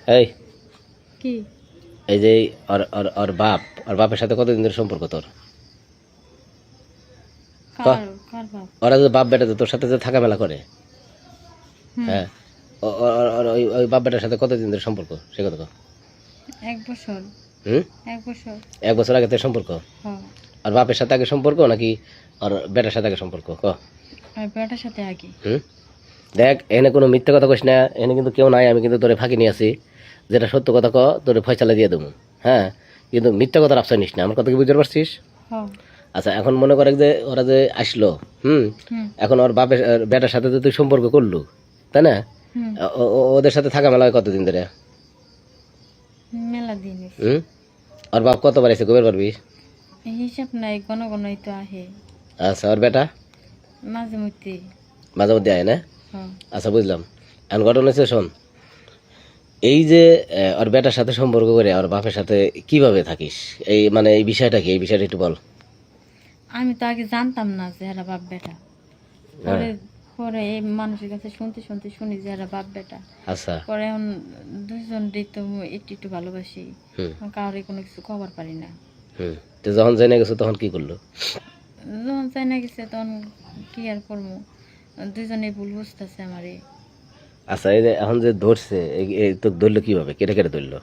এই কি এই যে ওর বাপের সাথে কতদিন ধরে সম্পর্ক তোর? কার কার বাপ? ওরা যে বাপ বেটা যে তোর সাথে যে থাকা মেলা করে, হুম, হ্যাঁ, ওই বাপ বেটার সাথে কতদিন ধরে সম্পর্ক সে কথা কও। 1 বছর। হুম, 1 বছর। 1 বছর আগে থেকে সম্পর্ক? হ্যাঁ, আর বাপের সাথে আগে সম্পর্ক নাকি আর বেটার সাথে আগে সম্পর্ক ক? আর বেটার সাথে আগে। হুম, দেখ এখানে কোনো মিথ্যা কথা কইস না, এখানে কিন্তু কেউ নাই, আমি কিন্তু তোরে ফাঁকি নিয়ে আছি, যেটা সত্য কথা ক তোরে ফয়সালা দিয়ে দেবো, হ্যাঁ, কিন্তু মিথ্যা কথার আফসোস নিস না, আমার কথা কি বুঝতে পারছিস? হ্যাঁ, আচ্ছা এখন মনে করে যে ওরা যে আসলো, হুম, হুম, এখন ওর বাপের বেটার সাথে যে তুই সম্পর্ক করলু, তাই না? হুম, ওদের সাথে থাকা মেলা হয় কতদিন ধরে? মেলা দিন হইছে। হুম, ওর বাপ কতবার এসে কবে পারবি? হিসাব নাই, ঘন ঘনই তো আহে, আচ্ছা ওর বেটা মাঝে মধ্যে। মাঝে মধ্যে আয় না? হ্যাঁ, আচ্ছা বুঝলাম। এখন ঘটনা হচ্ছে শোন, এই যে ওর বেটার সাথে সম্পর্ক করে ওর বাপের সাথে কিভাবে থাকিস, এই মানে এই বিষয়টা কি, এই বিষয়টা একটু বল। আমি তো আগে জানতাম না যে এরা বাপ বেটা। হ্যাঁ, পরে পরে এই মানুষের কাছে শুনতে শুনতে শুনি যে এরা বাপ বেটা। আচ্ছা, পরে এখন দুজনই তো একটু একটু ভালোবাসি, হুম, কাউরে কোনো কিছু খবর পারি না। হুম, তো যখন জেনে গেছো তখন কি করলো? যখন চাই না গেছে তখন কি আর করবো, দুজনে ভুল বুঝতেছে আমারে। আচ্ছা এই যে এখন যে ধরছে, এই তো ধরলো কিভাবে, কেটে কেটে ধরলো?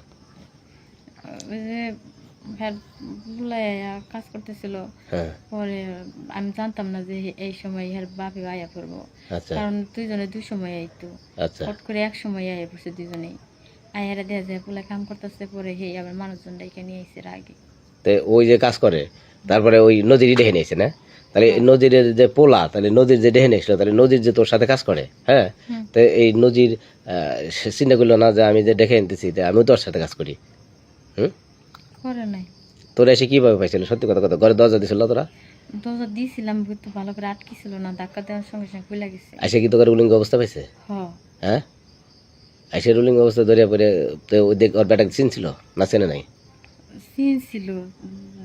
ওই যে হ্যাঁ বুলাইয়া কাজ করতেছিল। হ্যাঁ, পরে আমি জানতাম না যে এই সময় ইহার বাপে আয়া পড়বো, আচ্ছা, কারণ দুজনে 2 সময় আইতো। আচ্ছা, হট করে 1 সময় আয়া পড়ছে দুজনেই। আয়ারা দেখা যায় পোলা কাম করতেছে, পরে হে আবার মানুষজন ডাইকা নিয়ে আইছে আগে। তো ওই যে কাজ করে তারপরে ওই নদীরই ডেহে নিয়েছে না? তাহলে এই হ্যাঁ, নদীর যে পোলা, তাহলে নদীর যে ডেহে নিয়েছিল, তাহলে নদীর যে তোর সাথে কাজ করে, হ্যাঁ, হুম, তো এই নদীর সে চিন্তা করলো না যে আমি যে ডেকে আনতেছি তা আমিও তোর সাথে কাজ করি? হুম, করে নাই। তোরা এসে কিভাবে পাইছিল, সত্যি কথা কথা, ঘরে দরজা দিছিল তোরা? দরজা দিয়েছিলাম কিন্তু ভালো করে আটকে ছিল না, ধাক্কা দেওয়ার সঙ্গে সঙ্গে খুলে গেছে। এসে কি তোকে রুলিং অবস্থা পাইছে? হ, হ্যাঁ, এসে রুলিং অবস্থা ধরিয়া পরে, তো ওই দেখ ওর বেটাকে চিনছিল না চেনে নাই? সিন ছিল,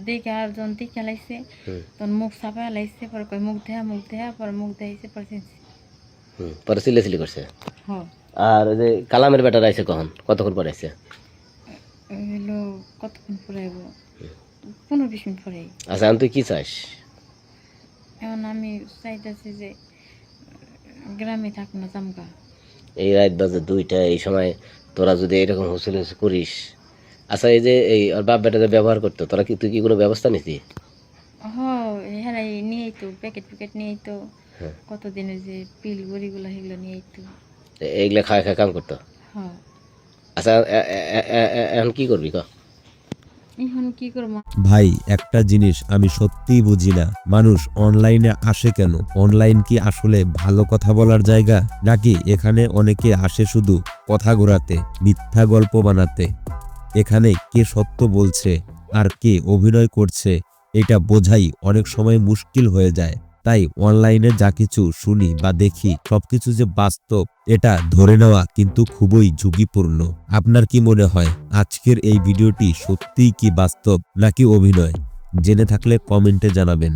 দেখে আর যখন দেখে লাইছে হুম, তখন মুখ চাপায় লাইছে, পরে কয় মুখ দেয়া, পরে মুখ দেখাইছে, পরে চিনছি। হুম, পরে চিল্লাচিল্লি করছে। হ, আর ওই যে কালামের বেটারা আইছে কখন, কতক্ষণ পরে আইছে? হইলো কতক্ষণ পরে আইব, 15-20 মিনিট পরে। আচ্ছা এখন তুই কি চাস? এখন আমি চাইতেছি যে গ্রামে থাক না জামগা। এই রাত বাজে 2টা, এই সময় তোরা যদি এরকম হুসুল করিস, আচ্ছা এই যে এই ওর বাপ বেটা যে ব্যবহার করতো, তোরা কি, তুই কি কোনো ব্যবস্থা নিতি? হ, হেরাই নিয়েই তো প্যাকেট প্যাকেট নিয়েই তো, হ্যাঁ, কতদিনের যে পিল বড়িগুলো সেগুলো নিয়েই তো। এইগুলা খায় খায় কাম করতো? হ, আচ্ছা এখন কি করবি ক? এখন কি করবো? ভাই একটা জিনিস আমি সত্যিই বুঝি না, মানুষ অনলাইনে আসে কেন? অনলাইন কি আসলে ভালো কথা বলার জায়গা, নাকি এখানে অনেকে আসে শুধু কথা ঘোরাতে, মিথ্যা গল্প বানাতে? এখানে কে সত্য বলছে আর কে অভিনয় করছে এটা বোঝাই অনেক সময় মুশকিল হয়ে যায়। তাই অনলাইনে যা কিছু শুনি বা দেখি সবকিছু যে বাস্তব এটা ধরে নেওয়া কিন্তু খুবই ঝুঁকিপূর্ণ। আপনার কি মনে হয় আজকের এই ভিডিওটি সত্যিই কি বাস্তব নাকি অভিনয়? জেনে থাকলে কমেন্টে জানাবেন।